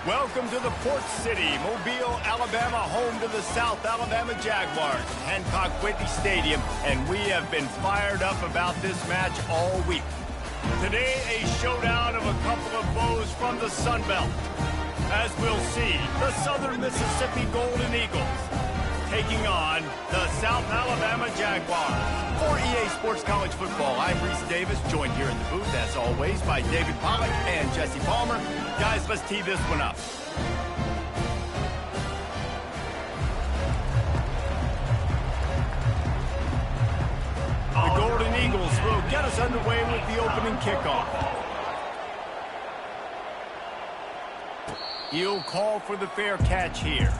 Welcome to the Port City, Mobile, Alabama, home to the South Alabama Jaguars, Hancock Whitney Stadium, and we have been fired up about this match all week. Today, a showdown of a couple of foes from the Sun Belt. As we'll see, the Southern Mississippi Golden Eagles taking on the South Alabama Jaguars. For EA Sports College Football, I'm Reese Davis, joined here in the booth, as always, by David Pollack and Jesse Palmer. Guys, let's tee this one up. The Golden Eagles will get us underway with the opening kickoff. He'll call for the fair catch here.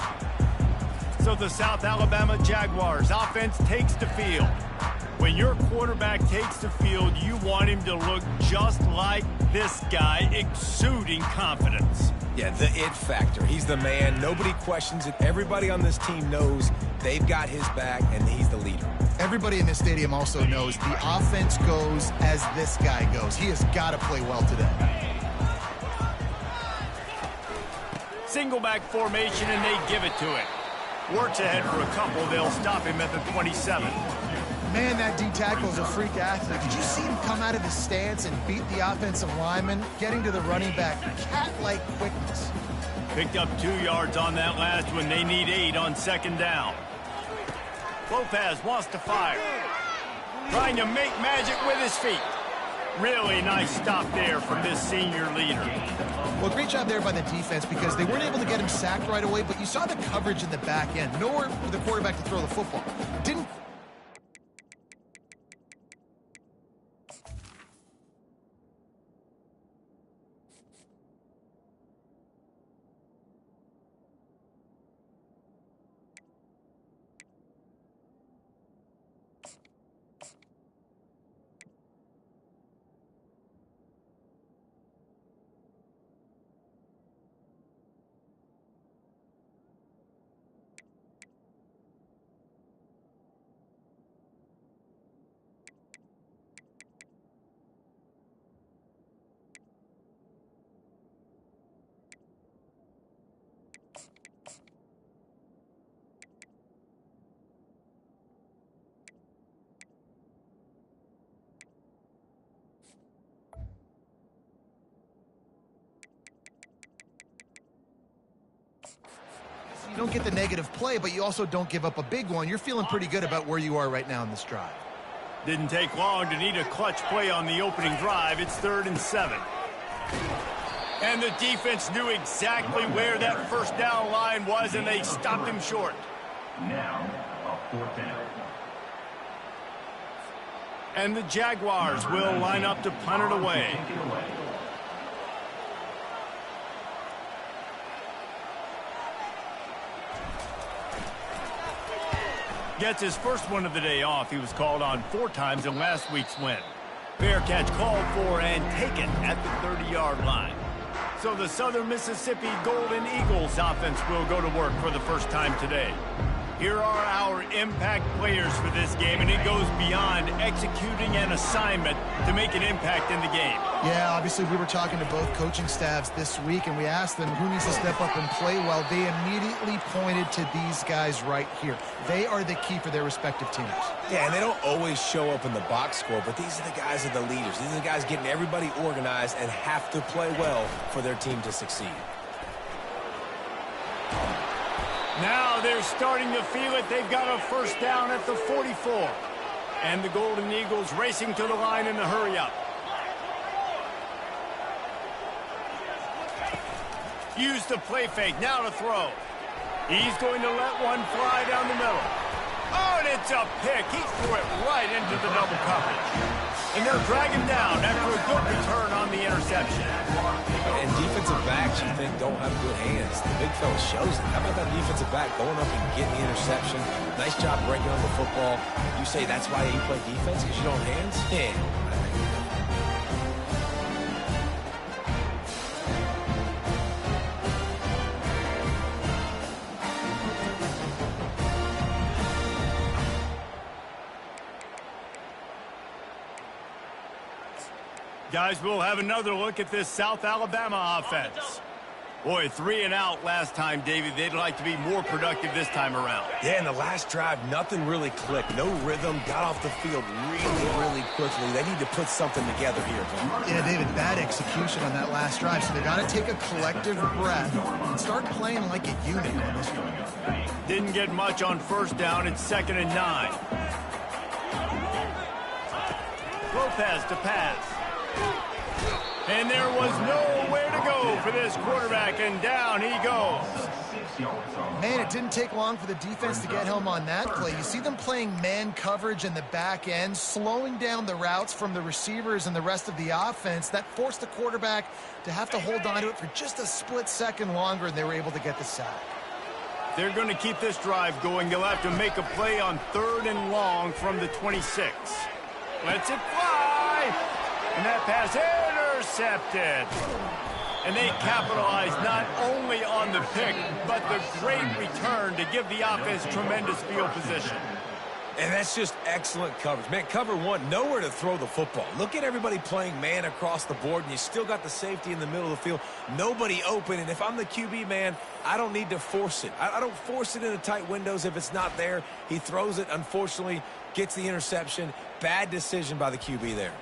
So the South Alabama Jaguars offense takes the field. When your quarterback takes the field, you want him to look just like this guy, exuding confidence. Yeah, the it factor. He's the man. Nobody questions it. Everybody on this team knows they've got his back, and he's the leader. Everybody in this stadium also knows the offense goes as this guy goes. He has got to play well today. Single back formation, and they give it to it. Works ahead for a couple. They'll stop him at the 27. Man, that D-tackle is a freak athlete. Did you see him come out of his stance and beat the offensive lineman, getting to the running back? Cat-like quickness. Picked up 2 yards on that last one. They need 8 on second down. Lopez wants to fire. Trying to make magic with his feet. Really nice stop there from this senior leader. Well, great job there by the defense because they weren't able to get him sacked right away, but you saw the coverage in the back end. Nowhere for the quarterback to throw the football. Didn't... You don't get the negative play, but you also don't give up a big one. You're feeling pretty good about where you are right now in this drive. Didn't take long to need a clutch play on the opening drive. It's 3rd and 7. And the defense knew exactly where that first down line was, and they stopped him short. Now, a 4th down. And the Jaguars will line up to punt it away. Gets his first one of the day off. He was called on 4 times in last week's win. Fair catch called for and taken at the 30-yard line. So the Southern Mississippi Golden Eagles offense will go to work for the first time today. Here are our impact players for this game, and it goes beyond executing an assignment to make an impact in the game. Yeah, obviously we were talking to both coaching staffs this week, and we asked them who needs to step up and play well. They immediately pointed to these guys right here. They are the key for their respective teams. Yeah, and they don't always show up in the box score, but these are the guys that are the leaders. These are the guys getting everybody organized and have to play well for their team to succeed. Now they're starting to feel it. They've got a first down at the 44. And the Golden Eagles racing to the line in a hurry-up. Use the play fake. Now to throw. He's going to let one fly down the middle. Oh, and it's a pick. He threw it right into the double coverage. And they'll drag him down after a good return on the interception. And defensive backs, you think, don't have good hands. The big fella shows it. How about that defensive back going up and getting the interception? Nice job breaking on the football. You say that's why you play defense, because you don't have hands? Yeah. Guys, we'll have another look at this South Alabama offense. Boy, 3 and out last time, David. They'd like to be more productive this time around. Yeah, in the last drive, nothing really clicked. No rhythm, got off the field really quickly. They need to put something together here. Yeah, David, bad execution on that last drive. So they got to take a collective breath and start playing like a unit on this one. Didn't get much on first down. It's 2nd and 9. Lopez to pass. And there was nowhere to go for this quarterback, and down he goes. Man, it didn't take long for the defense to get home on that play. You see them playing man coverage in the back end, slowing down the routes from the receivers and the rest of the offense. That forced the quarterback to have to hold on to it for just a split second longer, and they were able to get the sack. They're going to keep this drive going. They'll have to make a play on 3rd and long from the 26. Lets it fly. And that pass intercepted. And they capitalized not only on the pick, but the great return to give the offense tremendous field position. And that's just excellent coverage. Man, cover one, nowhere to throw the football. Look at everybody playing man across the board, and you still got the safety in the middle of the field. Nobody open, and if I'm the QB, man, I don't need to force it. I don't force it into tight windows if it's not there. He throws it, unfortunately, gets the interception. Bad decision by the QB there.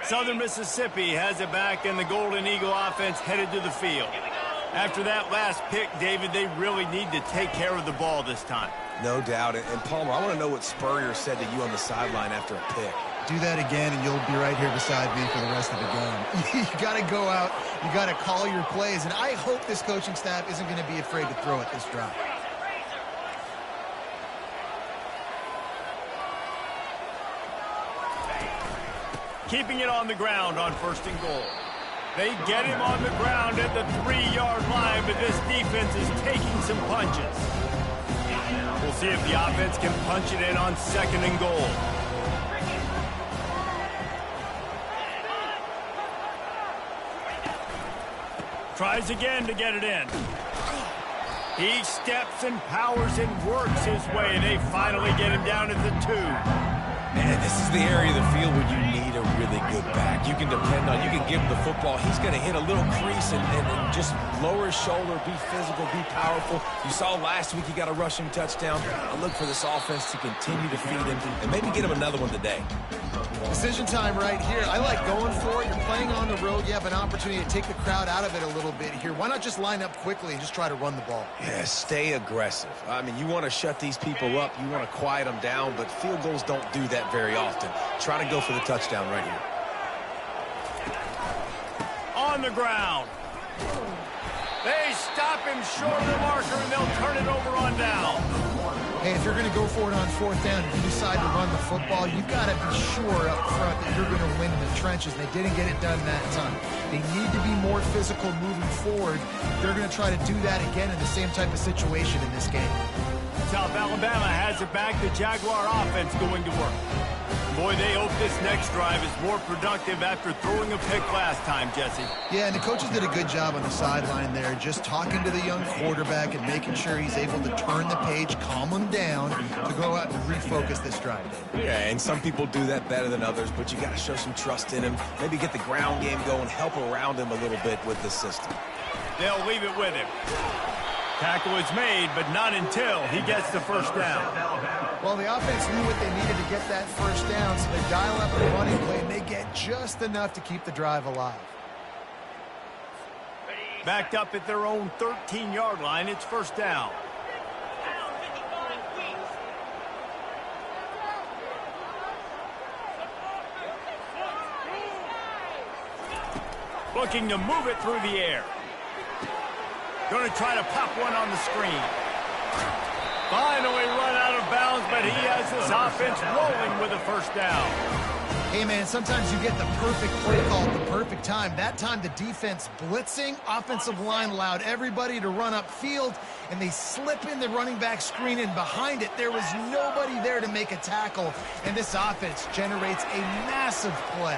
Southern Mississippi has it back, and the Golden Eagle offense headed to the field. After that last pick, David, they really need to take care of the ball this time. No doubt. And Palmer, I want to know what Spurrier said to you on the sideline after a pick. Do that again, and you'll be right here beside me for the rest of the game. You got to go out. You got to call your plays, and I hope this coaching staff isn't going to be afraid to throw it this drive. Keeping it on the ground on 1st and goal. They get him on the ground at the 3-yard line, but this defense is taking some punches. We'll see if the offense can punch it in on 2nd and goal. Tries again to get it in. He steps and powers and works his way. They finally get him down at the 2. Man, this is the area of the field where you need a really good back. You can depend on, you can give him the football. He's going to hit a little crease and just lower his shoulder, be physical, be powerful. You saw last week he got a rushing touchdown. I look for this offense to continue to feed him and maybe get him another one today. Decision time right here. I like going for it. You're playing on the road. You have an opportunity to take the crowd out of it a little bit here. Why not just line up quickly and just try to run the ball? Yeah, stay aggressive. I mean, you want to shut these people up. You want to quiet them down, but field goals don't do that very often. Try to go for the touchdown right here. On the ground. They stop him short of the marker, and they'll turn it over on down. Hey, if you're going to go for it on 4th down, if you decide to run the football, you've got to be sure up front that you're going to win in the trenches. They didn't get it done that time. They need to be more physical moving forward. They're going to try to do that again in the same type of situation in this game. South Alabama has it back. The Jaguar offense going to work. Boy, they hope this next drive is more productive after throwing a pick last time, Jesse. Yeah, and the coaches did a good job on the sideline there, just talking to the young quarterback and making sure he's able to turn the page, calm him down to go out and refocus this drive. Yeah, and some people do that better than others, but you got to show some trust in him. Maybe get the ground game going, help around him a little bit with the system. They'll leave it with him. Tackle is made, but not until he gets the 1st down. Well, the offense knew what they needed to get that 1st down, so they dial up a running play, and they get just enough to keep the drive alive. Backed up at their own 13-yard line, it's 1st down. Looking to move it through the air. Going to try to pop one on the screen. Finally run out of bounds, but he has this offense rolling with a 1st down. Hey, man, sometimes you get the perfect play call at the perfect time. That time, the defense blitzing, offensive line allowed everybody to run upfield, and they slip in the running back screen, and behind it, there was nobody there to make a tackle, and this offense generates a massive play.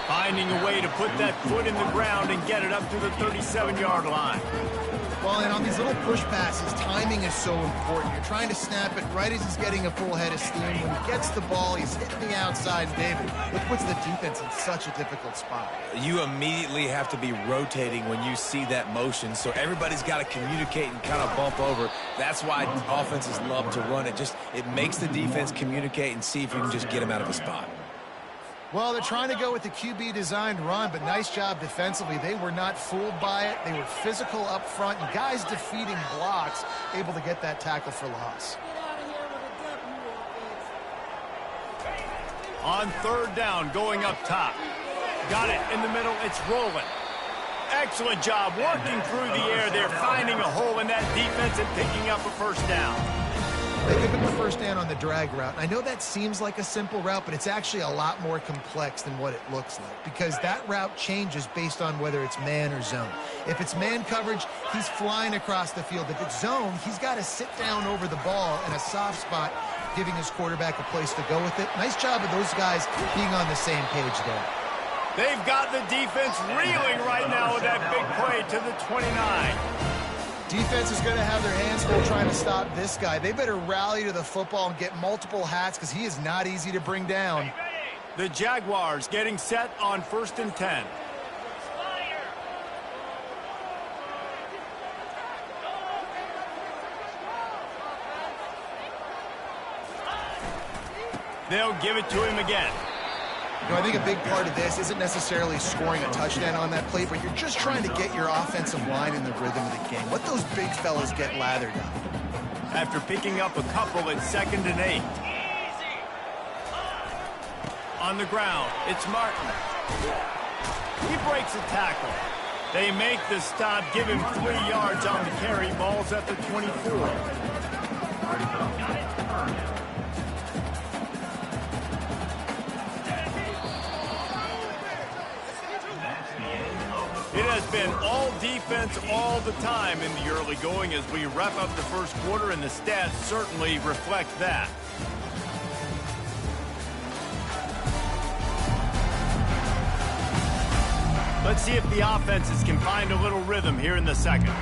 Finding a way to put that foot in the ground and get it up to the 37-yard line. Well, and on these little push passes, timing is so important. You're trying to snap it right as he's getting a full head of steam. When he gets the ball, he's hitting the outside. And David, it puts the defense in such a difficult spot. You immediately have to be rotating when you see that motion, so everybody's got to communicate and kind of bump over. That's why offenses love to run it. It makes the defense communicate and see if you can just get him out of a spot. Well, they're trying to go with the QB-designed run, but nice job defensively. They were not fooled by it. They were physical up front, and guys defeating blocks, able to get that tackle for loss. On third down, going up top. Got it in the middle. It's rolling. Excellent job working through the air there, finding a hole in that defense and picking up a first down. They pick up the first down on the drag route. I know that seems like a simple route, but it's actually a lot more complex than what it looks like because that route changes based on whether it's man or zone. If it's man coverage, he's flying across the field. If it's zone, he's got to sit down over the ball in a soft spot, giving his quarterback a place to go with it. Nice job of those guys being on the same page there. They've got the defense reeling right now with that big play to the 29. Defense is going to have their hands full trying to stop this guy. They better rally to the football and get multiple hats because he is not easy to bring down. The Jaguars getting set on 1st and 10. They'll give it to him again. You know, I think a big part of this isn't necessarily scoring a touchdown on that play, but you're just trying to get your offensive line in the rhythm of the game. Let those big fellas get lathered up. After picking up a couple at 2nd and 8. On the ground, it's Martin. He breaks a tackle. They make the stop, give him 3 yards on the carry. Ball's at the 24. It has been all defense all the time in the early going as we wrap up the first quarter, and the stats certainly reflect that. Let's see if the offenses can find a little rhythm here in the second.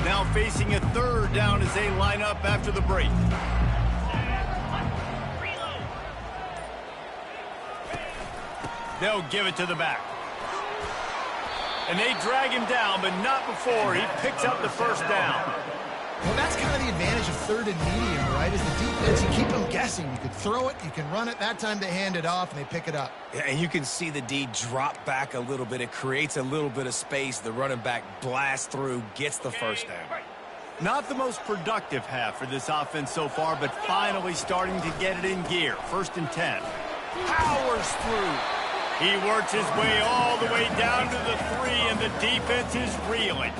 Now facing a 3rd down as they line up after the break. They'll give it to the back. And they drag him down, but not before he picks up the first down. Well, that's kind of the advantage of 3rd and medium, right? Is the defense, you keep them guessing. You could throw it, you can run it. That time they hand it off, and they pick it up. Yeah, and you can see the D drop back a little bit. It creates a little bit of space. The running back blasts through, gets the first down. Not the most productive half for this offense so far, but finally starting to get it in gear. 1st and 10. Powers through. He works his way all the way down to the 3, and the defense is reeling.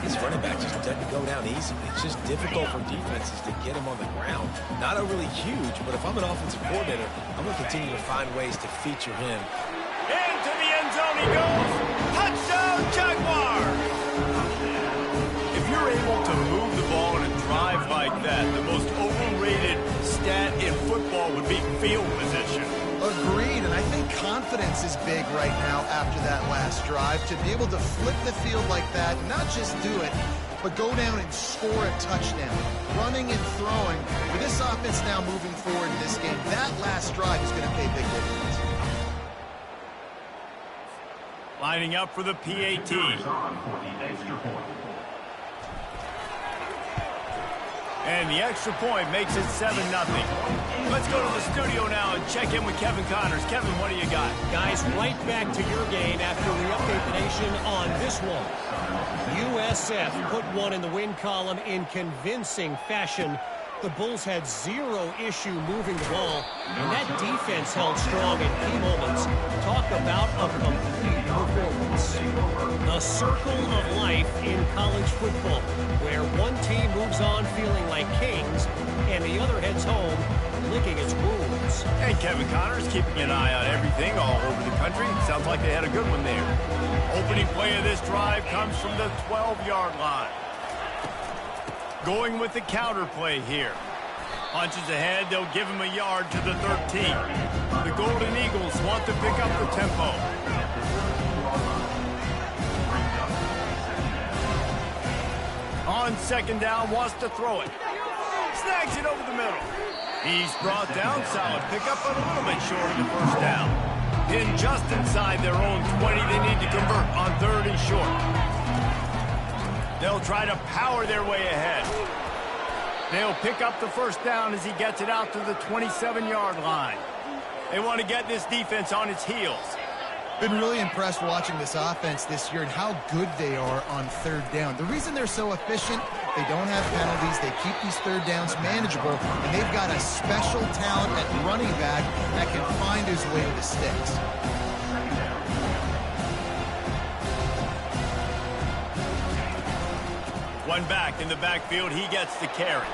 This running back just doesn't go down easy. It's just difficult for defenses to get him on the ground. Not overly huge, but if I'm an offensive coordinator, I'm going to continue to find ways to feature him. Into the end zone he goes. Touchdown, Jaguars! If you're able to move the ball in a drive like that, the most overrated stat in football would be field position. Agreed, and I think confidence is big right now after that last drive. To be able to flip the field like that, not just do it, but go down and score a touchdown. Running and throwing. With this offense now moving forward in this game, that last drive is going to pay big dividends. Lining up for the PAT. And the extra point makes it 7-0. Let's go to the studio now and check in with Kevin Connors. Kevin, what do you got? Guys, right back to your game after we update the nation on this one. USF put one in the win column in convincing fashion The Bulls had zero issue moving the ball, and that defense held strong in key moments. Talk about a complete performance. The circle of life in college football, where one team moves on feeling like kings, and the other heads home licking its wounds. And Kevin Connors keeping an eye on everything all over the country. Sounds like they had a good one there. Opening play of this drive comes from the 12-yard line. Going with the counter play here. Punches ahead, they'll give him a yard to the 13. The Golden Eagles want to pick up the tempo. On second down, wants to throw it. Snags it over the middle. He's brought down, solid pickup, but a little bit short of the first down. Pinned just inside their own 20, they need to convert on 3rd and short. They'll try to power their way ahead. They'll pick up the first down as he gets it out to the 27-yard line. They want to get this defense on its heels. Been really impressed watching this offense this year and how good they are on 3rd down. The reason they're so efficient, they don't have penalties. They keep these 3rd downs manageable, and they've got a special talent at running back that can find his way to the sticks. One back in the backfield, he gets the carry.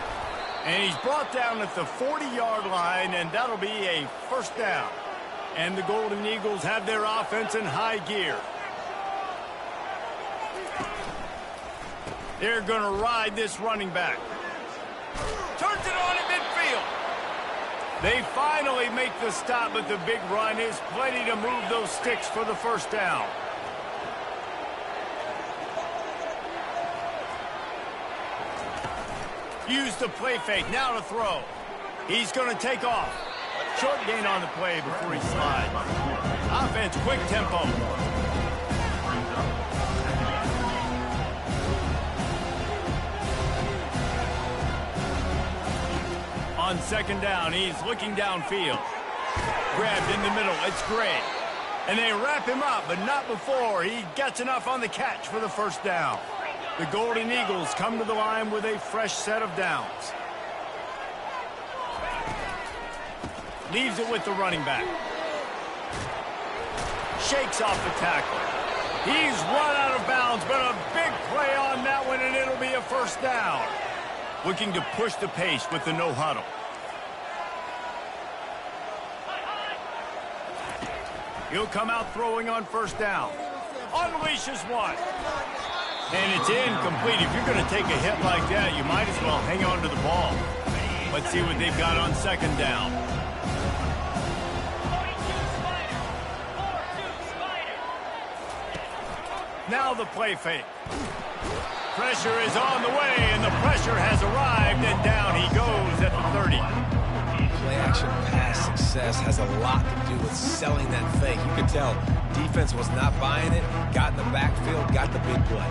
And he's brought down at the 40-yard line, and that'll be a first down. And the Golden Eagles have their offense in high gear. They're going to ride this running back. Turns it on at midfield. They finally make the stop, but the big run is plenty to move those sticks for the first down. Use the play fake, now to throw. He's going to take off. Short gain on the play before he slides. Offense, quick tempo. On second down, he's looking downfield. Grabbed in the middle, it's Gray. And they wrap him up, but not before he gets enough on the catch for the first down. The Golden Eagles come to the line with a fresh set of downs. Leaves it with the running back. Shakes off the tackle. He's run out of bounds, but a big play on that one, and it'll be a first down. Looking to push the pace with the no huddle. He'll come out throwing on first down. Unleashes one. And it's incomplete. If you're going to take a hit like that, you might as well hang on to the ball. Let's see what they've got on second down. Now the play fake. Pressure is on the way, and the pressure has arrived, and down he goes at the 30. Play-action pass success has a lot to do with selling that fake. You can tell defense was not buying it, got in the backfield, got the big play.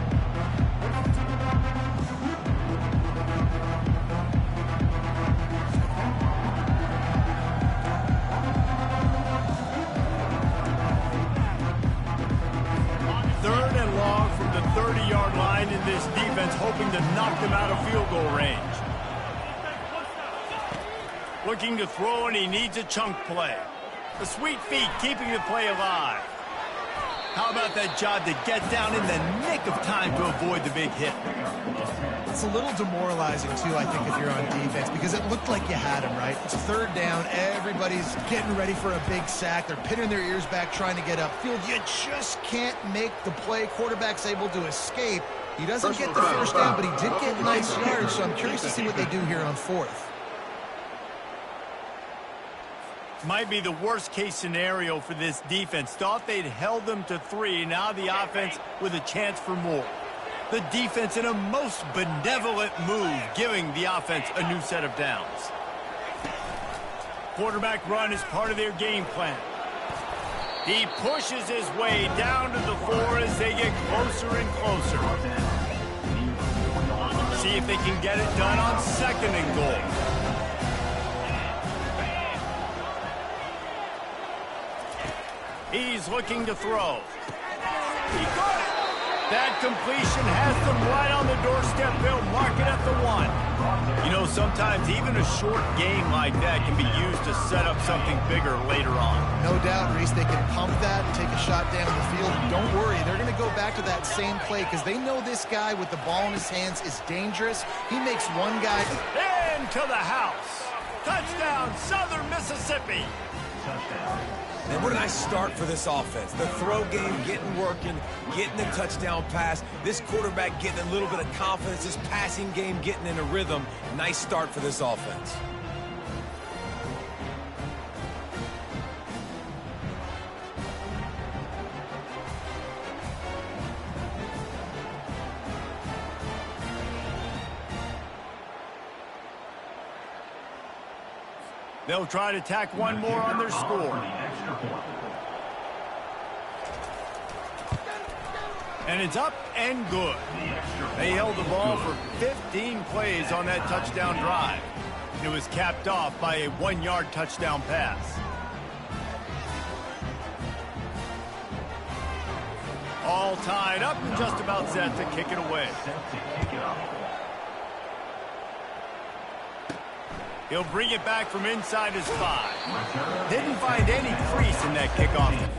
Third and long from the 30-yard line in this defense, hoping to knock them out of field goal range. Looking to throw, and he needs a chunk play. The sweet feet keeping the play alive. How about that job to get down in the nick of time to avoid the big hit? It's a little demoralizing, too, I think, if you're on defense, because it looked like you had him, right? It's third down. Everybody's getting ready for a big sack. They're pinning their ears back, trying to get upfield. You just can't make the play. Quarterback's able to escape. He doesn't get the first down, but he did get nice yards, so I'm curious to see what they do here on fourth. Might be the worst-case scenario for this defense. Thought they'd held them to 3. Now the offense with a chance for more. The defense in a most benevolent move, giving the offense a new set of downs. Quarterback run is part of their game plan. He pushes his way down to the 4 as they get closer and closer. See if they can get it done on second and goal. He's looking to throw. He got it. That completion has them right on the doorstep. They'll mark it at the 1. You know, sometimes even a short game like that can be used to set up something bigger later on. No doubt, Reese, they can pump that and take a shot down the field. And don't worry, they're going to go back to that same play because they know this guy with the ball in his hands is dangerous. He makes one guy... Into the house. Touchdown, Southern Mississippi. Touchdown. And what a nice start for this offense. The throw game getting working, getting the touchdown pass. This quarterback getting a little bit of confidence. This passing game getting in a rhythm. Nice start for this offense. They'll try to tack one more on their score. And it's up and good. They held the ball for 15 plays on that touchdown drive. It was capped off by a 1-yard touchdown pass. All tied up and just about set to kick it away. He'll bring it back from inside his 5. Didn't find any crease in that kickoff.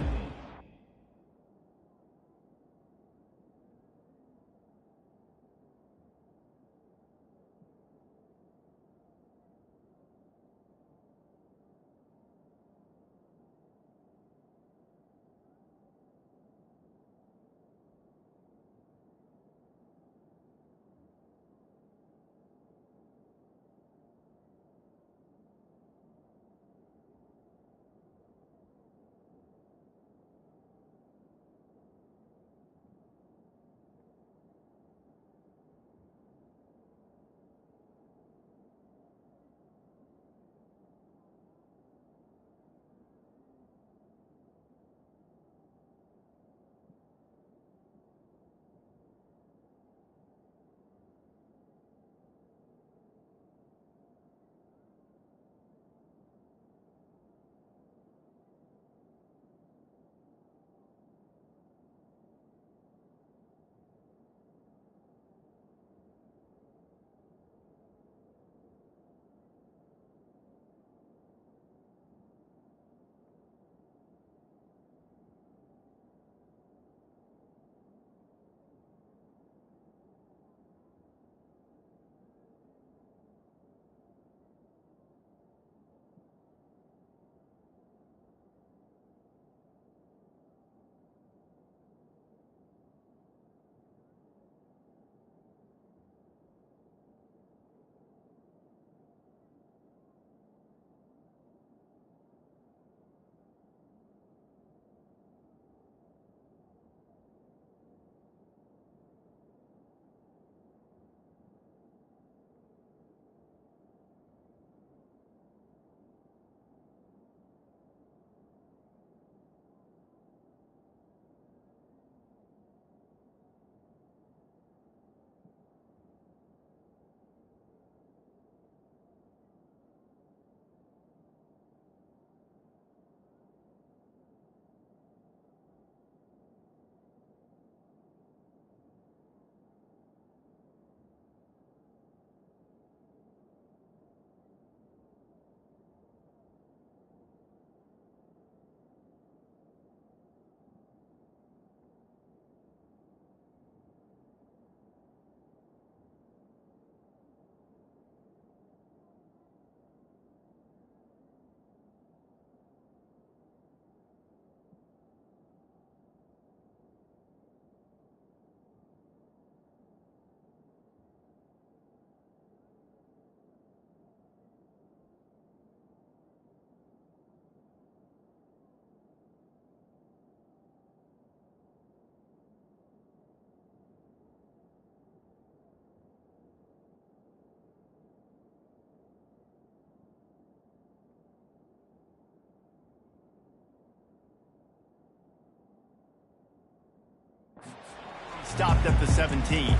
Stopped at the 17.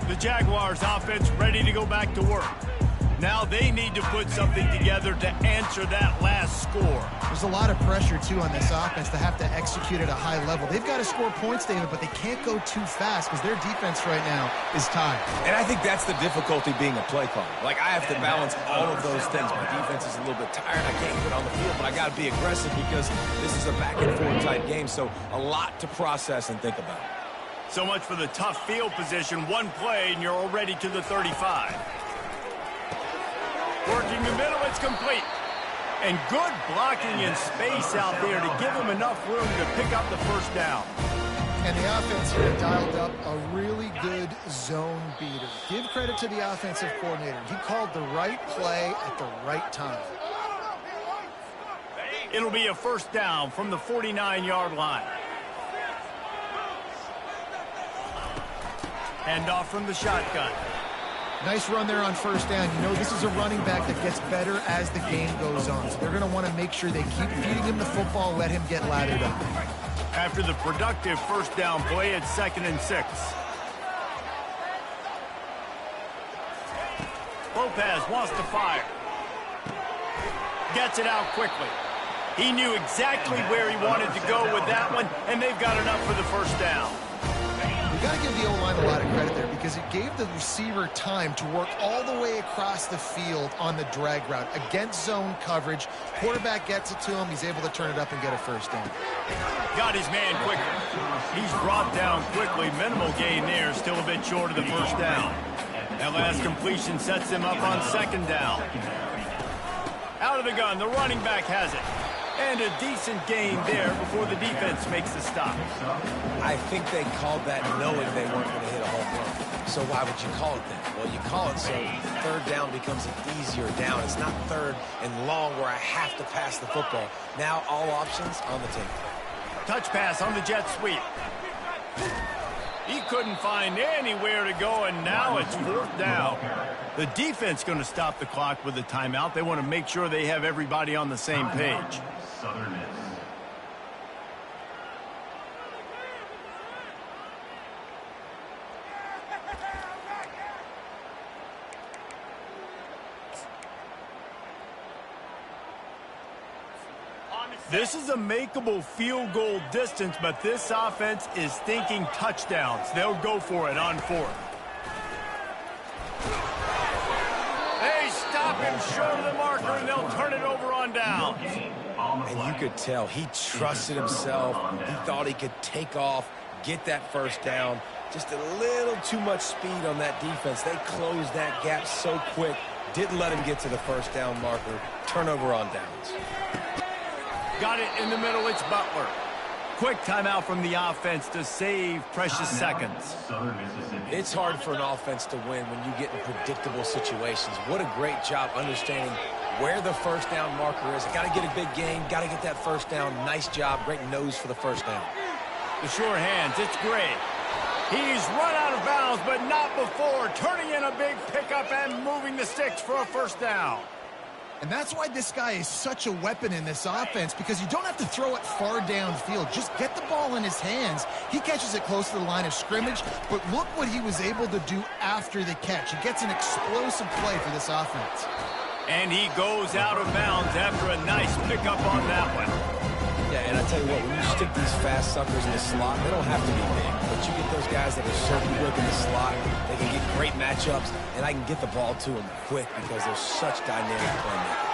The Jaguars offense ready to go back to work. Now they need to put something together to answer that last score. There's a lot of pressure, too, on this offense to have to execute at a high level. They've got to score points, David, but they can't go too fast because their defense right now is tied. And I think that's the difficulty being a play caller. Like, I have to balance all of those things. My defense is a little bit tired. I can't get on the field, but I got to be aggressive because this is a back-and-forth type game, so a lot to process and think about. So much for the tough field position. One play, and you're already to the 35. Working the middle, it's complete. And good blocking in space out there to give him enough room to pick up the first down. And the offense here dialed up a really good zone beater. Give credit to the offensive coordinator. He called the right play at the right time. It'll be a first down from the 49-yard line. Hand off from the shotgun. Nice run there on first down. You know, this is a running back that gets better as the game goes on. So they're going to want to make sure they keep feeding him the football, let him get lathered up. After the productive first down play, it's 2nd and 6. Lopez wants to fire. Gets it out quickly. He knew exactly where he wanted to go with that one, and they've got enough for the first down. You got to give the O-line a lot of credit there because it gave the receiver time to work all the way across the field on the drag route against zone coverage. Quarterback gets it to him. He's able to turn it up and get a first down. Got his man quickly. He's brought down quickly. Minimal gain there. Still a bit short of the first down. That last completion sets him up on 2nd down. Out of the gun. The running back has it. And a decent gain there before the defense makes the stop. I think they called that knowing they weren't going to hit a home run. So why would you call it that? Well, you call it so third down becomes an easier down. It's not third and long where I have to pass the football. Now all options on the table. Touch pass on the jet sweep. He couldn't find anywhere to go, and now it's 4th down. The defense going to stop the clock with a timeout. They want to make sure they have everybody on the same page. Southern Miss. This is a makeable field goal distance, but this offense is thinking touchdowns. They'll go for it on 4th. They stop him short of the marker, and they'll turn it over on down. And you could tell he trusted himself. He thought he could take off, get that first down. Just a little too much speed on that defense. They closed that gap so quick. Didn't let him get to the first down marker. Turnover on downs. Got it in the middle. It's Butler. Quick timeout from the offense to save precious seconds. It's hard for an offense to win when you get in predictable situations. What a great job understanding where the first down marker is. Got to get a big gain. Got to get that first down. Nice job. Great nose for the first down. The sure hands. It's Gray. He's run out of bounds, but not before. Turning in a big pickup and moving the sticks for a first down. And that's why this guy is such a weapon in this offense, because you don't have to throw it far downfield. Just get the ball in his hands. He catches it close to the line of scrimmage, but look what he was able to do after the catch. He gets an explosive play for this offense. And he goes out of bounds after a nice pickup on that one. Yeah, and I tell you what, when you stick these fast suckers in the slot, they don't have to be big. But you get those guys that are so quick in the slot, they can get great matchups, and I can get the ball to them quick because they're such dynamic playmakers.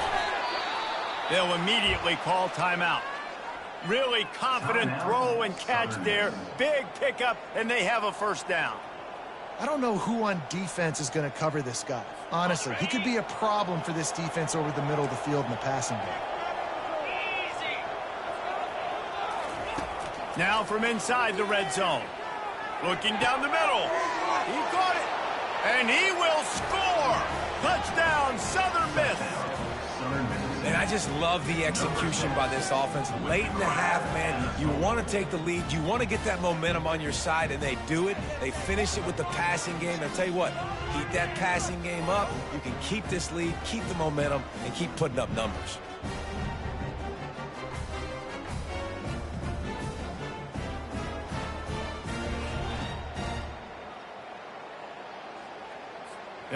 They'll immediately call timeout. Really confident throw and catch there. Big pickup, and they have a first down. I don't know who on defense is going to cover this guy. Honestly, he could be a problem for this defense over the middle of the field in the passing game. Now from inside the red zone. Looking down the middle. He caught it. And he will score. Touchdown, Southern Miss. And I just love the execution by this offense. Late in the half, man, you want to take the lead. You want to get that momentum on your side, and they do it. They finish it with the passing game. I'll tell you what, keep that passing game up. You can keep this lead, keep the momentum, and keep putting up numbers.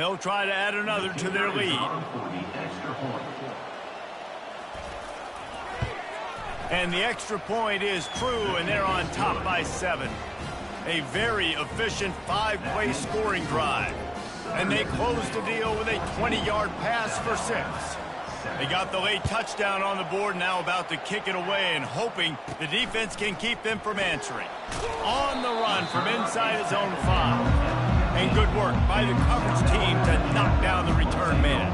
They'll try to add another to their lead. And the extra point is true, and they're on top by 7. A very efficient 5-play scoring drive. And they close the deal with a 20-yard pass for 6. They got the late touchdown on the board, now about to kick it away and hoping the defense can keep them from answering. On the run from inside his own 5. And good work by the coverage team to knock down the return man.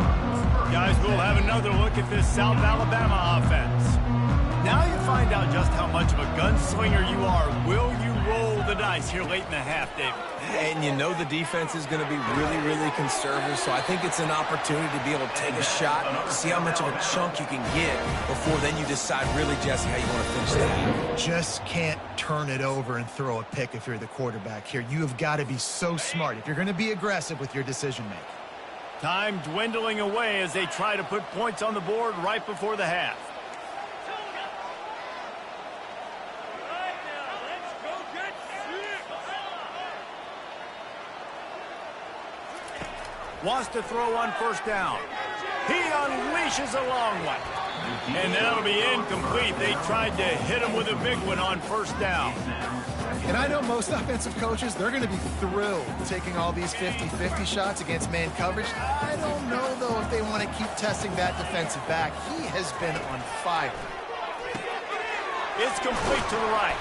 Guys, we'll have another look at this South Alabama offense. Now you find out just how much of a gunslinger you are. Will you roll the dice here late in the half, David? And you know the defense is going to be really, really conservative, so I think it's an opportunity to be able to take a shot, see how much of a chunk you can get before then you decide really, Jesse, how you want to finish that. Just can't turn it over and throw a pick if you're the quarterback here. You have got to be so smart if you're going to be aggressive with your decision-making. Time dwindling away as they try to put points on the board right before the half. Wants to throw on first down. He unleashes a long one. And that'll be incomplete. They tried to hit him with a big one on first down. And I know most offensive coaches, they're going to be thrilled taking all these 50-50 shots against man coverage. I don't know, though, if they want to keep testing that defensive back. He has been on fire. It's complete to the right.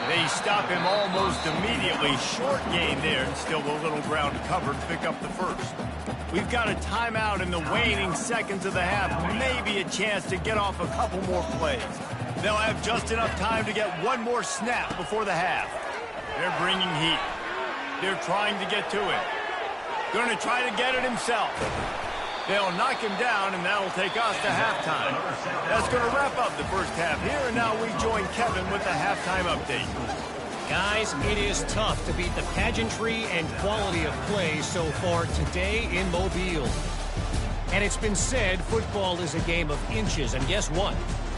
They stop him almost immediately. Short gain there, and still a little ground covered to pick up the first. We've got a timeout in the waning seconds of the half. Maybe a chance to get off a couple more plays. They'll have just enough time to get one more snap before the half. They're bringing heat. They're trying to get to him. Going to try to get it himself. They'll knock him down, and that'll take us to halftime. That's going to wrap up the first half here, and now we join Kevin with the halftime update. Guys, it is tough to beat the pageantry and quality of play so far today in Mobile. And it's been said football is a game of inches, and guess what?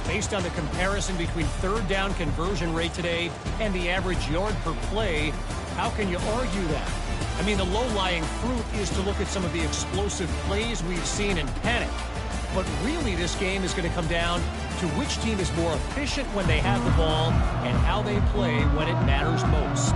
Based on the comparison between third down conversion rate today and the average yard per play, how can you argue that? I mean, the low-lying fruit is to look at some of the explosive plays we've seen and panic. But really, this game is going to come down to which team is more efficient when they have the ball and how they play when it matters most.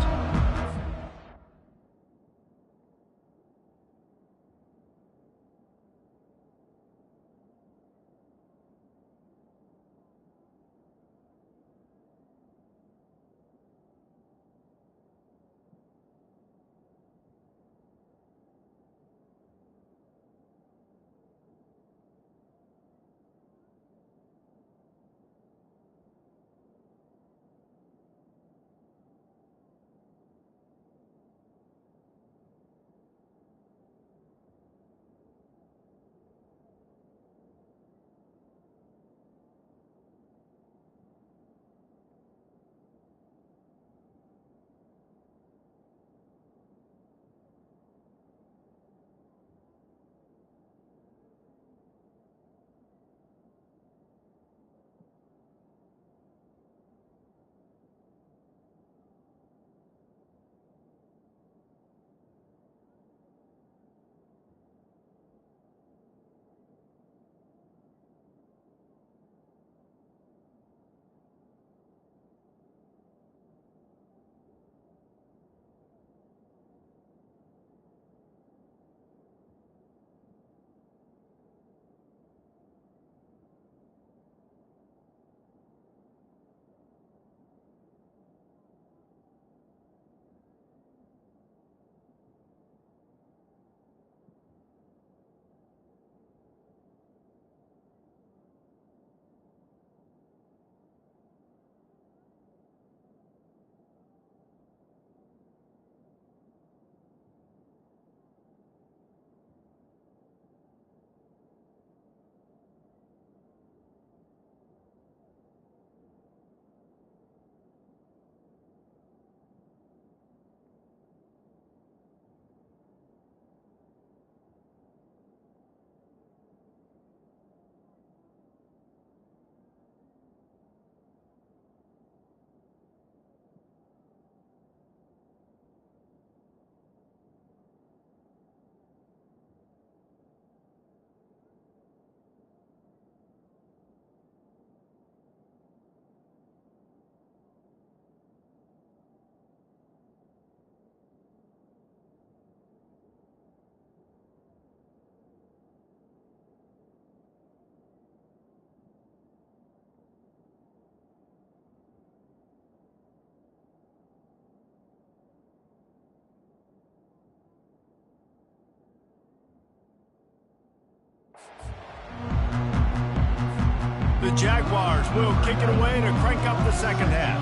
The Jaguars will kick it away to crank up the second half.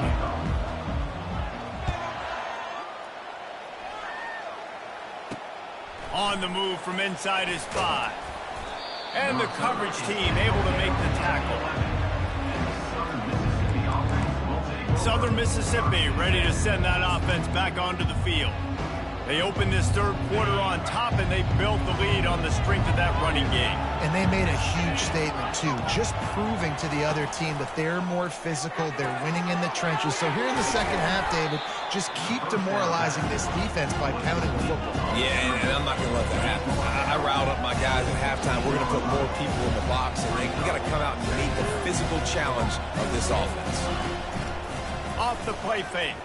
On the move from inside his 5. And the coverage team able to make the tackle. Southern Mississippi ready to send that offense back onto the field. They opened this third quarter on top, and they built the lead on the strength of that running game. And they made a huge statement, too, just proving to the other team that they're more physical, they're winning in the trenches. So here in the second half, David, just keep demoralizing this defense by pounding the football. Yeah, and I'm not going to let that happen. I riled up my guys at halftime. We're going to put more people in the box, and we got to come out and meet the physical challenge of this offense. Off the play fake.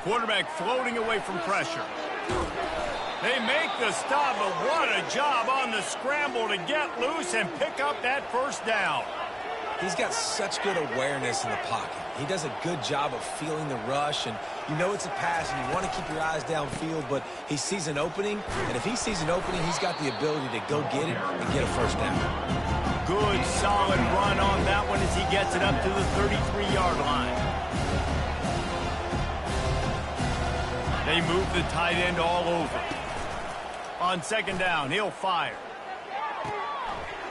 Quarterback floating away from pressure. They make the stop, but what a job on the scramble to get loose and pick up that first down. He's got such good awareness in the pocket. He does a good job of feeling the rush, and you know it's a pass, and you want to keep your eyes downfield, but he sees an opening, and if he sees an opening, he's got the ability to go get it and get a first down. Good, solid run on that one as he gets it up to the 33-yard line. They move the tight end all over. On second down, he'll fire.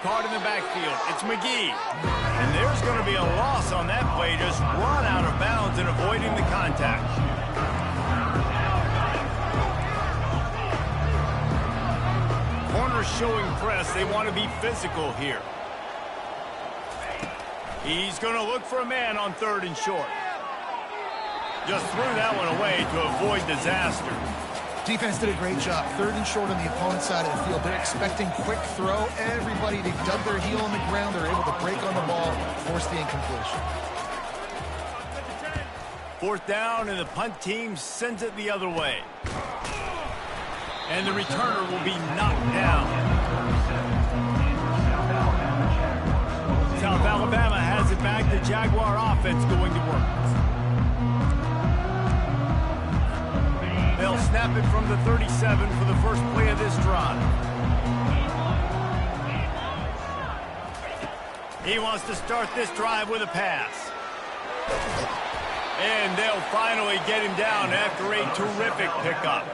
Caught in the backfield, it's McGee. And there's going to be a loss on that play, just run out of bounds and avoiding the contact. Corners showing press, they want to be physical here. He's going to look for a man on third and short. Just threw that one away to avoid disaster. Defense did a great job. Third and short on the opponent's side of the field. They're expecting quick throw. Everybody, they dug their heel on the ground. They're able to break on the ball, force the incompletion. Fourth down, and the punt team sends it the other way. And the returner will be knocked down. South Alabama has it back. The Jaguar offense going to work. They'll snap it from the 37 for the first play of this drive. He wants to start this drive with a pass. And they'll finally get him down after a terrific pickup.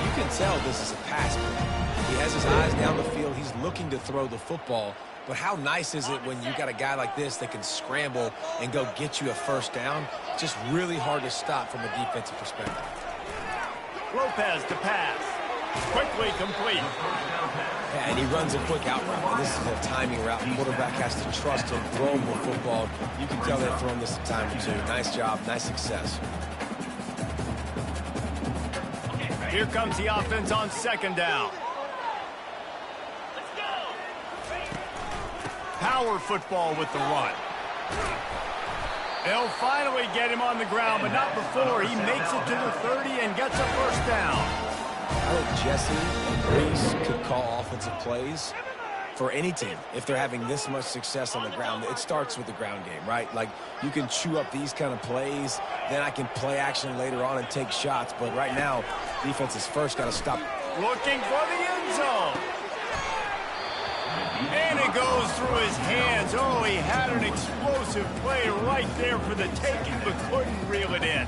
You can tell this is a pass play. He has his eyes down the field. He's looking to throw the football. But how nice is it when you got a guy like this that can scramble and go get you a first down? Just really hard to stop from a defensive perspective. Lopez to pass. Quickly complete. Yeah, and he runs a quick out route. And this is a timing route. The quarterback has to trust him, throw him the football. You can tell they've thrown this a time or two. Nice job, nice success. Here comes the offense on second down. Power football with the run. They'll finally get him on the ground, but not before he makes it to the 30 and gets a first down. I think Jesse and Reese could call offensive plays for any team if they're having this much success on the ground. It starts with the ground game, right? Like, you can chew up these kind of plays, then I can play action later on and take shots. But right now, defense is first got to stop. Looking for the end zone. And it goes through his hands. Oh, he had an explosive play right there for the taking, but couldn't reel it in.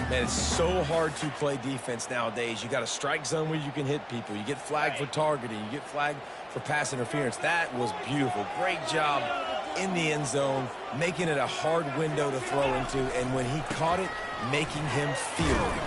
Man, it's so hard to play defense nowadays. You got a strike zone where you can hit people. You get flagged for targeting. You get flagged for pass interference. That was beautiful. Great job in the end zone, making it a hard window to throw into, and when he caught it, making him feel it.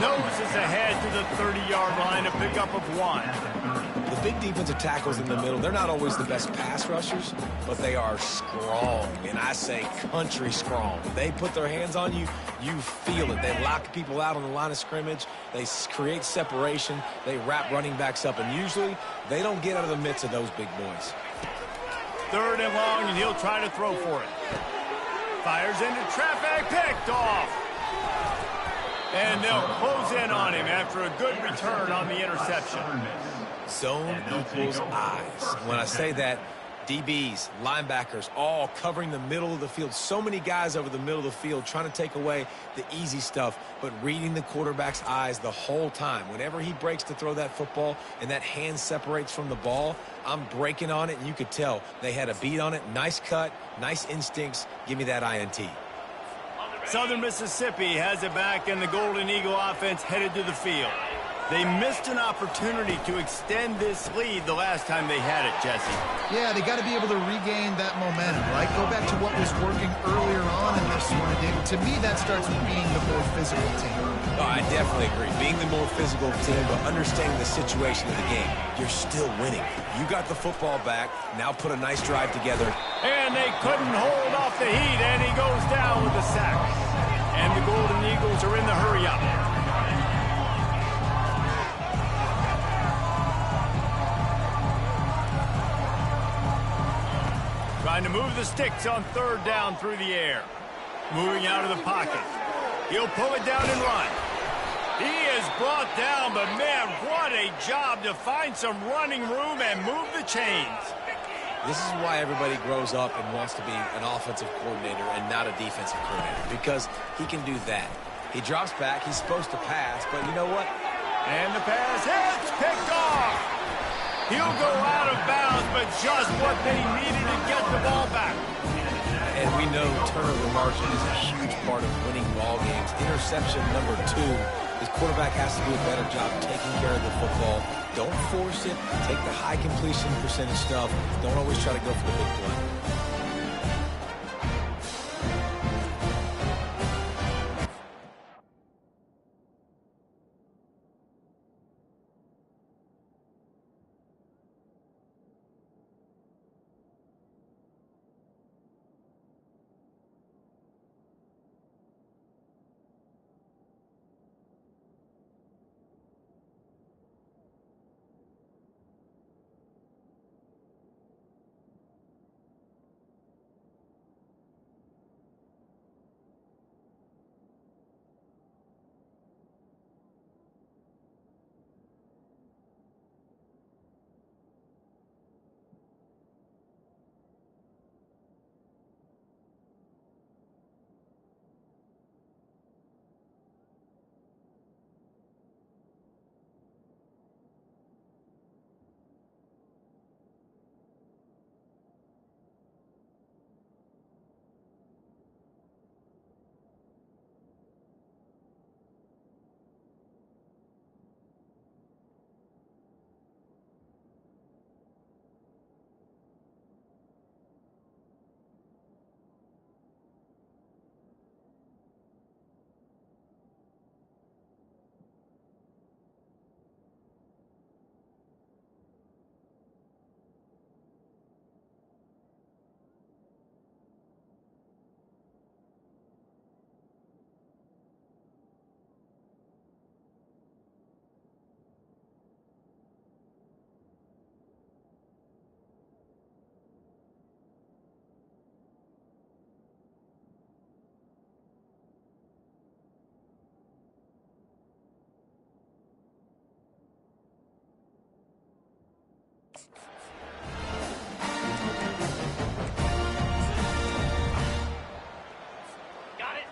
Noses ahead to the 30-yard line, a pickup of 1. The big defensive tackles in the middle, they're not always the best pass rushers, but they are strong, and I say country strong. When they put their hands on you, you feel it. They lock people out on the line of scrimmage. They create separation. They wrap running backs up, and usually they don't get out of the midst of those big boys. Third and long, and he'll try to throw for it. Fires into traffic, picked off. And they'll close in on him after a good return on the interception. Zone equals eyes. When I say that, DBs, linebackers, all covering the middle of the field. So many guys over the middle of the field trying to take away the easy stuff, but reading the quarterback's eyes the whole time. Whenever he breaks to throw that football and that hand separates from the ball, I'm breaking on it, and you could tell they had a beat on it. Nice cut, nice instincts. Give me that INT. Southern Mississippi has it back, and the Golden Eagle offense headed to the field. They missed an opportunity to extend this lead the last time they had it, Jesse. Yeah, they got to be able to regain that momentum, right? Go back to what was working earlier on in this one, David. To me, that starts with being the more physical team. Oh, I definitely agree. Being the more physical team, but understanding the situation of the game. You're still winning. You got the football back. Now put a nice drive together. And they couldn't hold off the heat, and he goes down with a sack. And the Golden Eagles are in the hurry-up. Trying to move the sticks on third down through the air. Moving out of the pocket. He'll pull it down and run. He is brought down, but man, what a job to find some running room and move the chains. This is why everybody grows up and wants to be an offensive coordinator and not a defensive coordinator, because he can do that. He drops back. He's supposed to pass, but you know what? And the pass hits, picked off. He'll go out of bounds, but just what they needed to get the ball back. And we know turnover margin is a huge part of winning ball games. Interception number 2. This quarterback has to do a better job taking care of the football. Don't force it. Take the high completion percentage stuff. Don't always try to go for the big play.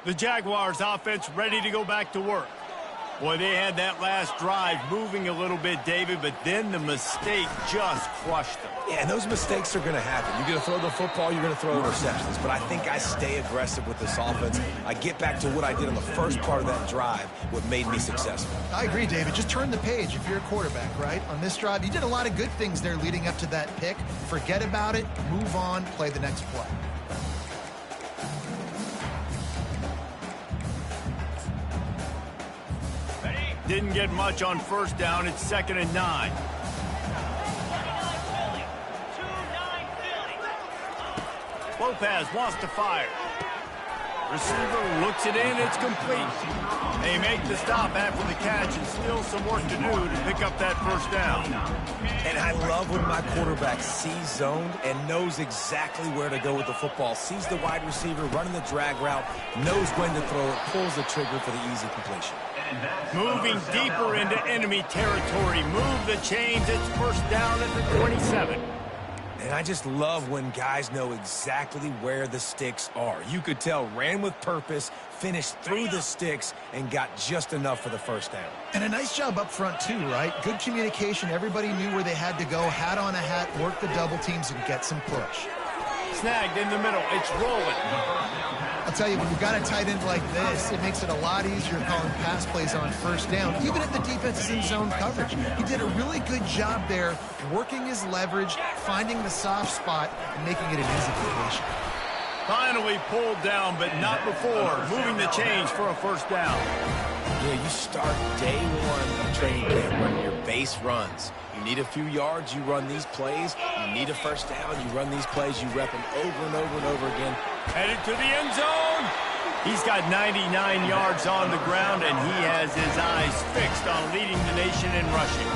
The Jaguars offense ready to go back to work. Boy, they had that last drive moving a little bit, David, but then the mistake just crushed them. Yeah, and those mistakes are going to happen. You're going to throw the football, you're going to throw interceptions. But I think I stay aggressive with this offense. I get back to what I did on the first part of that drive, what made me successful. I agree, David. Just turn the page if you're a quarterback, right? On this drive, you did a lot of good things there leading up to that pick. Forget about it, move on, play the next play. Didn't get much on first down. It's 2nd and 9. Lopez wants to fire. Receiver looks it in. It's complete. They make the stop after the catch, and still some work to do to pick up that first down. And I love when my quarterback sees zoned and knows exactly where to go with the football. Sees the wide receiver running the drag route, knows when to throw it, pulls the trigger for the easy completion. Moving deeper into enemy territory. Move the chains. It's first down at the 27. And I just love when guys know exactly where the sticks are. You could tell ran with purpose, finished through the sticks, and got just enough for the first down. And a nice job up front, too, right? Good communication. Everybody knew where they had to go. Hat on a hat, work the double teams, and get some push. Snagged in the middle. It's rolling. I'll tell you, when you've got a tight end like this, it makes it a lot easier calling pass plays on first down, even if the defense is in zone coverage. He did a really good job there, working his leverage, finding the soft spot, and making it an easy completion. Finally pulled down, but not before. Moving the chains for a first down. Yeah, you start day one of training camp running your base runs. You need a few yards, you run these plays. You need a first down, you run these plays. You rep them over and over and over again. Headed to the end zone. He's got 99 yards on the ground, and he has his eyes fixed on leading the nation in rushing.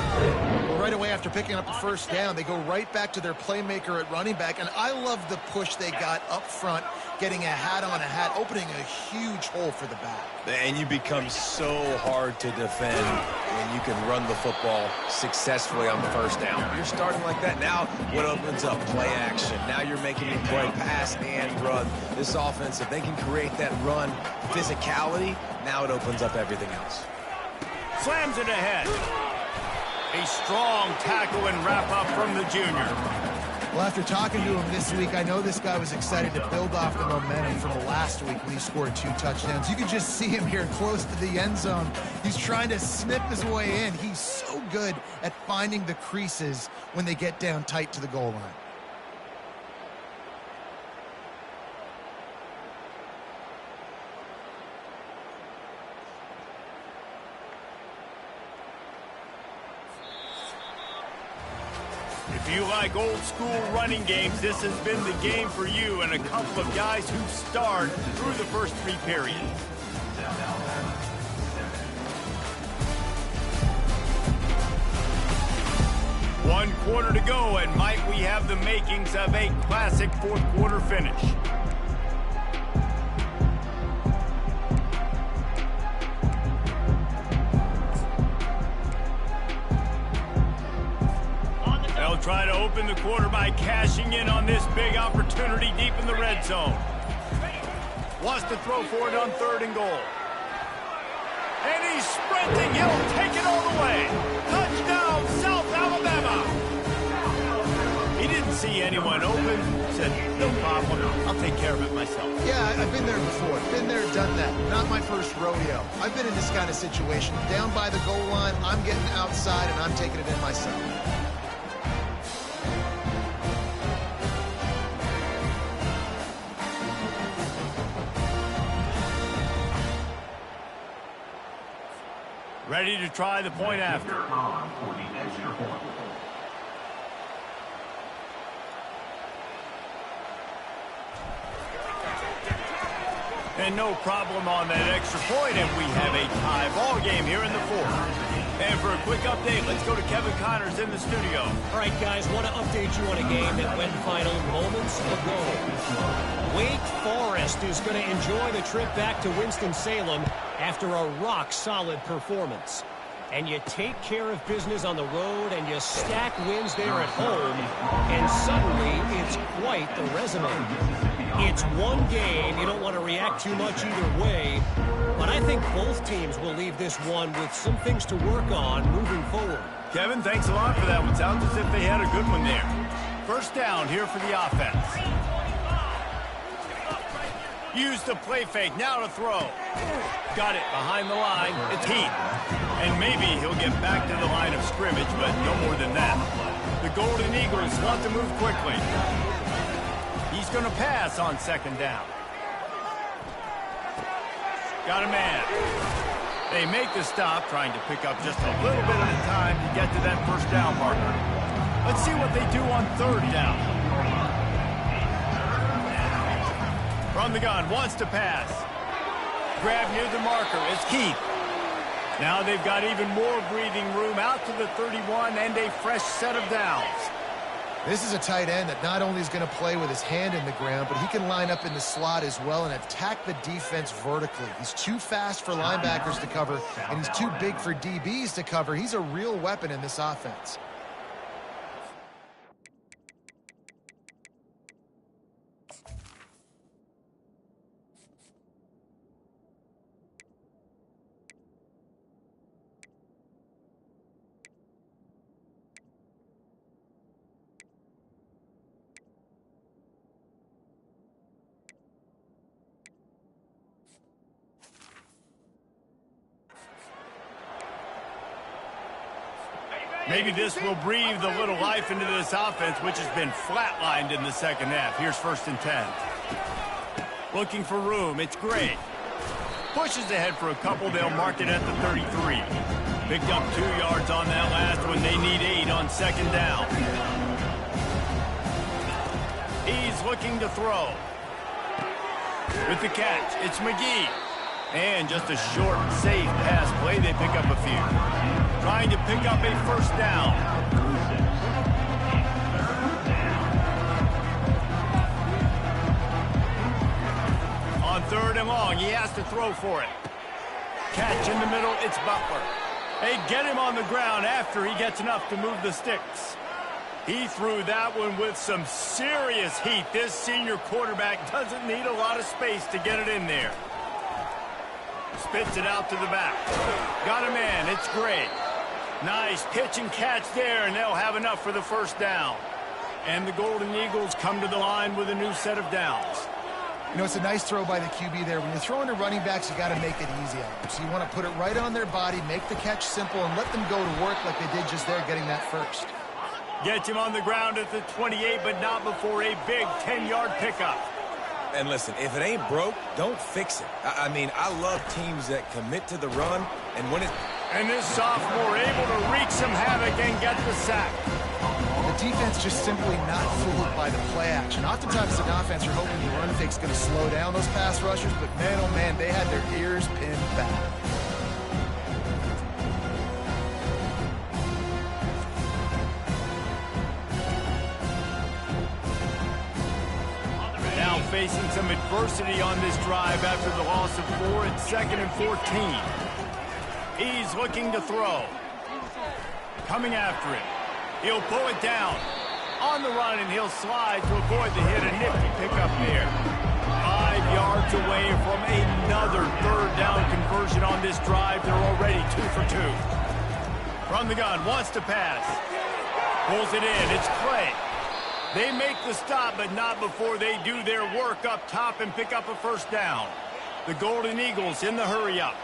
Well, right away after picking up the first down, they go right back to their playmaker at running back, and I love the push they got up front, getting a hat on a hat, opening a huge hole for the back. And you become so hard to defend when you can run the football successfully on the first down. You're starting like that. Now what opens up? Play action. Now you're making me play pass and run. This offense, if they can create that run physicality, now it opens up everything else. Slams it ahead. A strong tackle and wrap up from the junior. Well, after talking to him this week, I know this guy was excited to build off the momentum from last week when he scored 2 touchdowns. You can just see him here close to the end zone. He's trying to snip his way in. He's so good at finding the creases when they get down tight to the goal line. If you like old school running games, this has been the game for you and a couple of guys who starred through the first 3 periods. One quarter to go, and might we have the makings of a classic fourth quarter finish. They'll try to open the quarter by cashing in on this big opportunity deep in the red zone. Wants to throw for it on 3rd and goal. And he's sprinting. He'll take it all the way. Touchdown, South Alabama. He didn't see anyone open. Said, no problem. I'll take care of it myself. Yeah, I've been there before. Been there, done that. Not my first rodeo. I've been in this kind of situation. Down by the goal line, I'm getting outside, and I'm taking it in myself. Ready to try the point after. And no problem on that extra point, and we have a tie ball game here in the 4th. And for a quick update, let's go to Kevin Connors in the studio. All right, guys, want to update you on a game that went final moments ago. Wake Forest is going to enjoy the trip back to Winston-Salem after a rock-solid performance. And you take care of business on the road, and you stack wins there at home, and suddenly it's quite the resume. It's one game. You don't want to react too much either way, but I think both teams will leave this one with some things to work on moving forward. Kevin, thanks a lot for that one. Sounds as if they had a good one there. First down here for the offense. Use the play fake, now to throw. Got it behind the line. It's Heath. And maybe he'll get back to the line of scrimmage, but no more than that. The Golden Eagles want to move quickly. He's going to pass on 2nd down. Got a man. They make the stop, trying to pick up just a little bit at a time to get to that first down marker. Let's see what they do on 3rd down. From the gun, wants to pass. Grab near the marker, it's Keith. Now they've got even more breathing room out to the 31 and a fresh set of downs. This is a tight end that not only is going to play with his hand in the ground, but he can line up in the slot as well and attack the defense vertically. He's too fast for linebackers to cover, and he's too big for DBs to cover. He's a real weapon in this offense. Maybe this will breathe a little life into this offense, which has been flatlined in the second half. Here's 1st and 10. Looking for room. It's Gray. Pushes ahead for a couple. They'll mark it at the 33. Picked up 2 yards on that last one. They need 8 on 2nd down. He's looking to throw. With the catch, it's McGee. And just a short, safe pass play. They pick up a few. Trying to pick up a 1st down. On 3rd and long, he has to throw for it. Catch in the middle, it's Butler. They get him on the ground after he gets enough to move the sticks. He threw that one with some serious heat. This senior quarterback doesn't need a lot of space to get it in there. Spits it out to the back. Got a man, it's Gray. Nice pitch and catch there, and they'll have enough for the 1st down. And the Golden Eagles come to the line with a new set of downs. You know, it's a nice throw by the QB there. When you're throwing to running backs, you got to make it easy on them. So you want to put it right on their body, make the catch simple, and let them go to work like they did just there, getting that 1st. Gets him on the ground at the 28, but not before a big 10-yard pickup. And listen, if it ain't broke, don't fix it. I mean, I love teams that commit to the run, and when it... And this sophomore able to wreak some havoc and get the sack. The defense just simply not fooled by the play action. Oftentimes, an offense are hoping the run fake's going to slow down those pass rushers, but man, oh man, they had their ears pinned back. Now facing some adversity on this drive after the loss of 4. It's 2nd and 14. He's looking to throw. Coming after it. He'll pull it down. On the run, and he'll slide to avoid the hit. A nifty pickup there. 5 yards away from another 3rd down conversion on this drive. They're already 2 for 2. From the gun, wants to pass. Pulls it in. It's Clay. They make the stop, but not before they do their work up top and pick up a 1st down. The Golden Eagles in the hurry-up.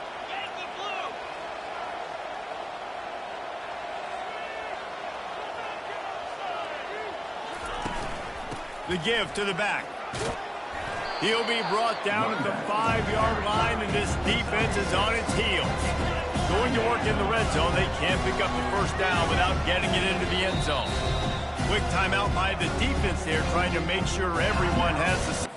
The give to the back. He'll be brought down at the 5-yard line, and this defense is on its heels. Going to work in the red zone. They can't pick up the 1st down without getting it into the end zone. Quick timeout by the defense there, trying to make sure everyone has the...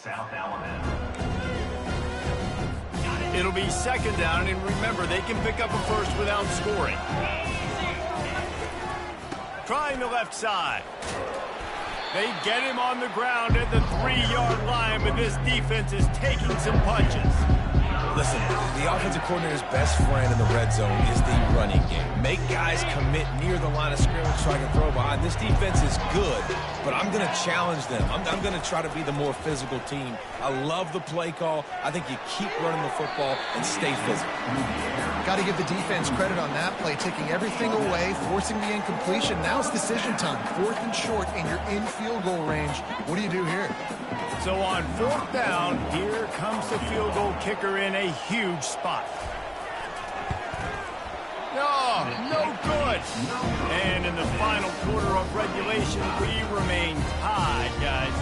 South Alabama. It'll be 2nd down, and remember, they can pick up a 1st without scoring. Trying the left side. They get him on the ground at the 3-yard line, but this defense is taking some punches. Listen, the offensive coordinator's best friend in the red zone is the running game. Make guys commit near the line of scrimmage so I can throw behind. This defense is good but I'm going to challenge them. I'm going to try to be the more physical team. I love the play call. I think you keep running the football and stay physical. Got to give the defense credit on that play, taking everything away, forcing the incompletion. Now it's decision time. 4th and short, and you're in field goal range. What do you do here? So on 4th down, here comes the field goal kicker in a huge spot. No good. And in the final quarter of regulation, we remain tied, guys.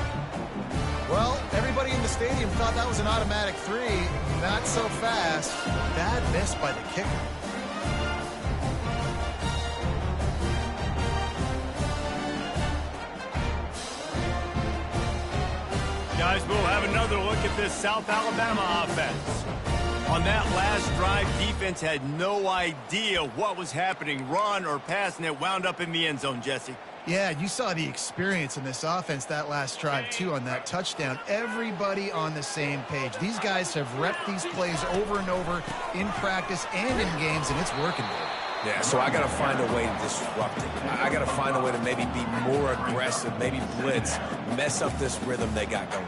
Well, everybody in the stadium thought that was an automatic 3. Not so fast. Bad miss by the kicker. Guys, we'll have another look at this South Alabama offense. On that last drive, defense had no idea what was happening, run or pass, and it wound up in the end zone, Jesse. Yeah, you saw the experience in this offense that last drive, too, on that touchdown. Everybody on the same page. These guys have repped these plays over and over in practice and in games, and it's working. Yeah, so I got to find a way to disrupt it. I got to find a way to maybe be more aggressive, maybe blitz, mess up this rhythm they got going.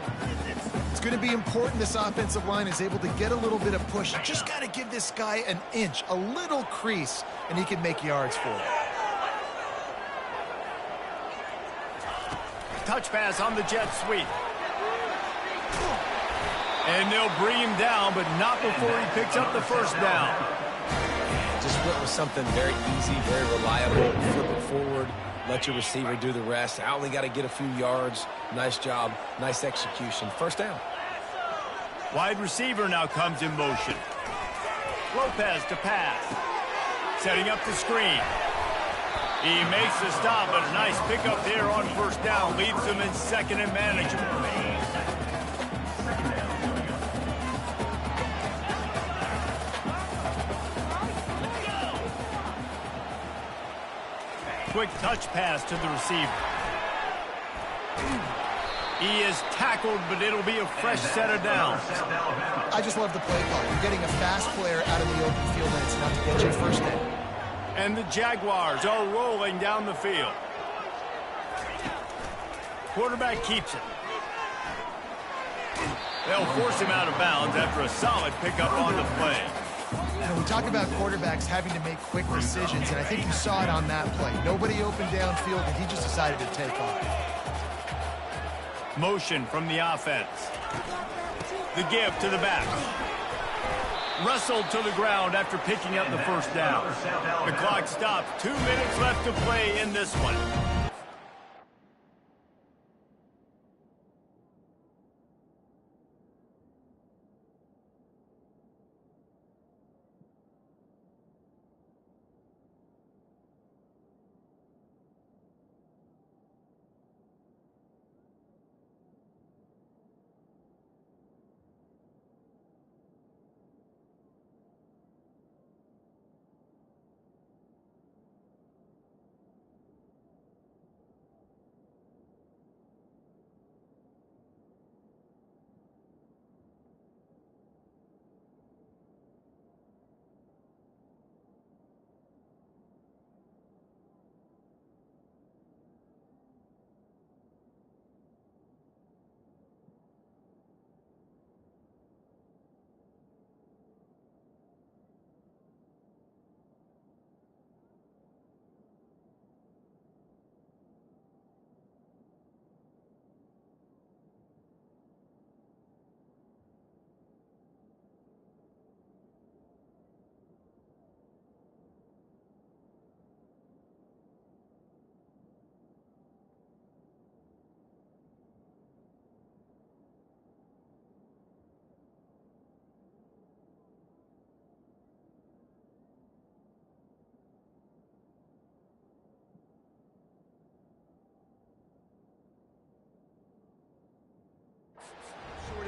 It's going to be important this offensive line is able to get a little bit of push. Just got to give this guy an inch, a little crease, and he can make yards for it. Touch pass on the jet sweep. And they'll bring him down, but not before he picks up the first down. Just went with something very easy, very reliable. Flip it forward, let your receiver do the rest. I only got to get a few yards. Nice job, nice execution. First down. Wide receiver now comes in motion. Lopez to pass. Setting up the screen. He makes the stop, but a nice pickup there on first down. Leaves him in second and manageable. Quick touch pass to the receiver. He is tackled, but it'll be a fresh set of downs. I just love the play call. You're getting a fast player out of the open field, and it's enough to get you first down. And the Jaguars are rolling down the field. Quarterback keeps it. They'll force him out of bounds after a solid pickup on the play. You know, we talk about quarterbacks having to make quick decisions, and I think you saw it on that play. Nobody opened downfield, and he just decided to take off. Motion from the offense. The give to the back. Wrestled to the ground after picking up the first down. The clock stops. 2 minutes left to play in this one.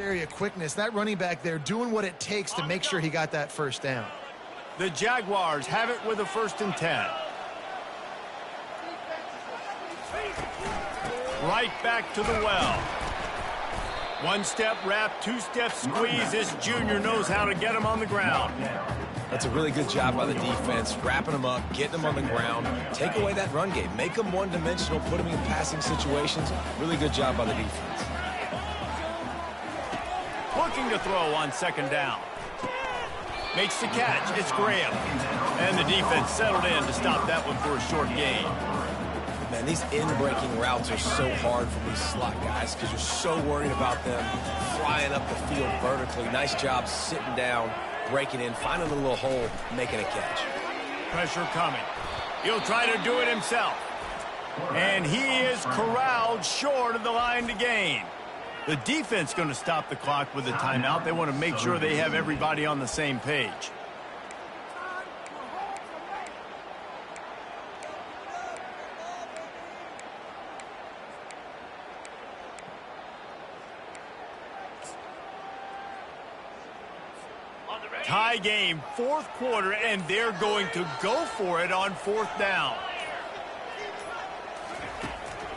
Area quickness, that running back there doing what it takes to make sure he got that first down. The Jaguars have it with a 1st and 10. Right back to the well. 1-step wrap, 2-step squeeze. This junior knows how to get him on the ground. That's a really good job by the defense, wrapping them up, getting them on the ground, take away that run game, make them one-dimensional, put them in passing situations. Really good job by the defense. Looking to throw on second down. Makes the catch. It's Graham. And the defense settled in to stop that one for a short gain. Man, these in-breaking routes are so hard for these slot guys because you're so worried about them flying up the field vertically. Nice job sitting down, breaking in, finding a little hole, making a catch. Pressure coming. He'll try to do it himself. And he is corralled short of the line to gain. The defense going to stop the clock with a timeout. They want to make sure they have everybody on the same page. Tie game, fourth quarter, and they're going to go for it on fourth down.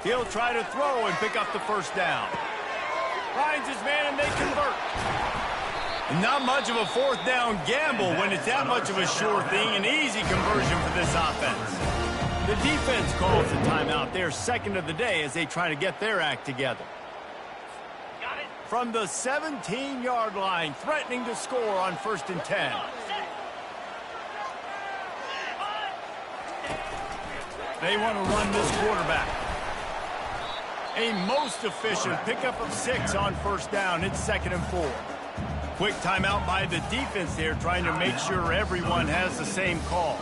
He'll try to throw and pick up the first down. Finds his man and they convert. Not much of a fourth down gamble when it's that much of a sure thing. An easy conversion for this offense. The defense calls the timeout. They're second of the day as they try to get their act together. From the 17-yard line, threatening to score on 1st and 10. They want to run this quarterback. A most efficient pickup of 6 on first down. It's 2nd and 4. Quick timeout by the defense there, trying to make sure everyone has the same call.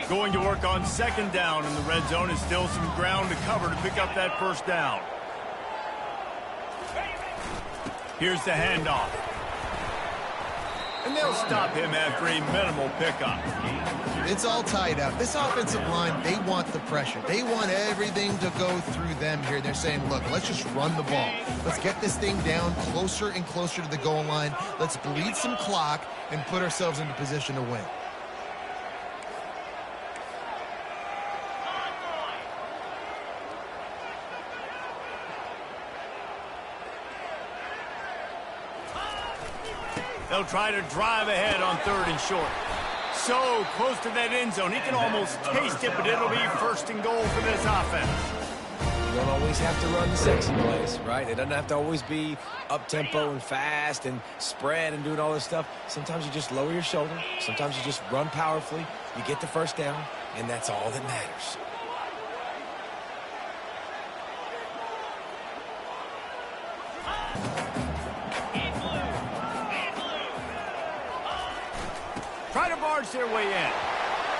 Going to work on 2nd down in the red zone. Is still some ground to cover to pick up that first down. Here's the handoff. And they'll stop him after a minimal pickup. It's all tied up. This offensive line, they want the pressure. They want everything to go through them here. They're saying, look, let's just run the ball. Let's get this thing down closer and closer to the goal line. Let's bleed some clock and put ourselves into position to win. They'll try to drive ahead on 3rd and short. So close to that end zone. He can almost taste it, but it'll be 1st and goal for this offense. You don't always have to run the sexy plays, right? It doesn't have to always be up-tempo and fast and spread and doing all this stuff. Sometimes you just lower your shoulder. Sometimes you just run powerfully. You get the first down, and that's all that matters. Try to barge their way in.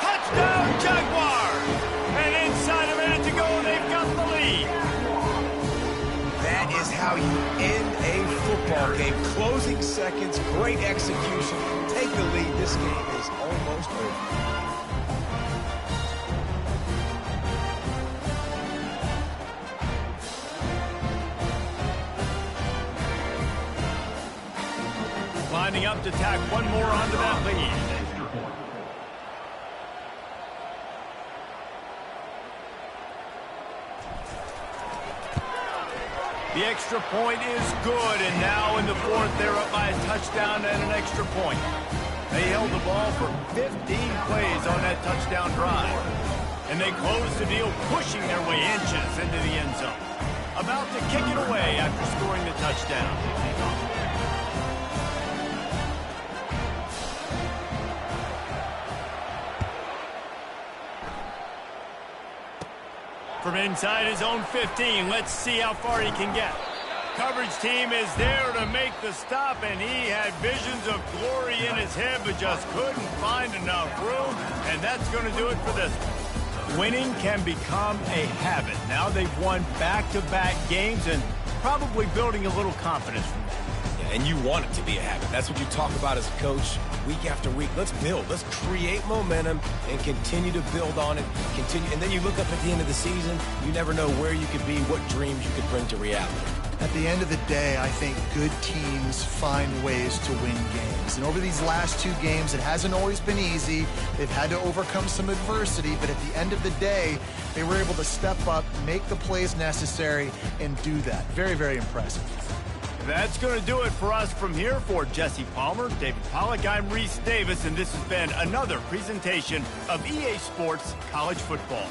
Touchdown, Jaguars! And inside a minute to go, they've got the lead. That is how you end a football game. Closing seconds, great execution. Take the lead. This game is almost over. Lining up to tack one more onto that lead. The extra point is good, and now in the 4th, they're up by a touchdown and an extra point. They held the ball for 15 plays on that touchdown drive, and they closed the deal, pushing their way inches into the end zone. About to kick it away after scoring the touchdown. From inside his own 15, let's see how far he can get. Coverage team is there to make the stop, and he had visions of glory in his head, but just couldn't find enough room, and that's going to do it for this one. Winning can become a habit. Now they've won back-to-back games and probably building a little confidence from that. And you want it to be a habit. That's what you talk about as a coach week after week. Let's build. Let's create momentum and continue to build on it. And then you look up at the end of the season, you never know where you could be, what dreams you could bring to reality. At the end of the day, I think good teams find ways to win games. And over these last 2 games, it hasn't always been easy. They've had to overcome some adversity, but at the end of the day, they were able to step up, make the plays necessary, and do that. Very, very impressive. That's going to do it for us from here. For Jesse Palmer, David Pollack, I'm Reese Davis, and this has been another presentation of EA Sports College Football.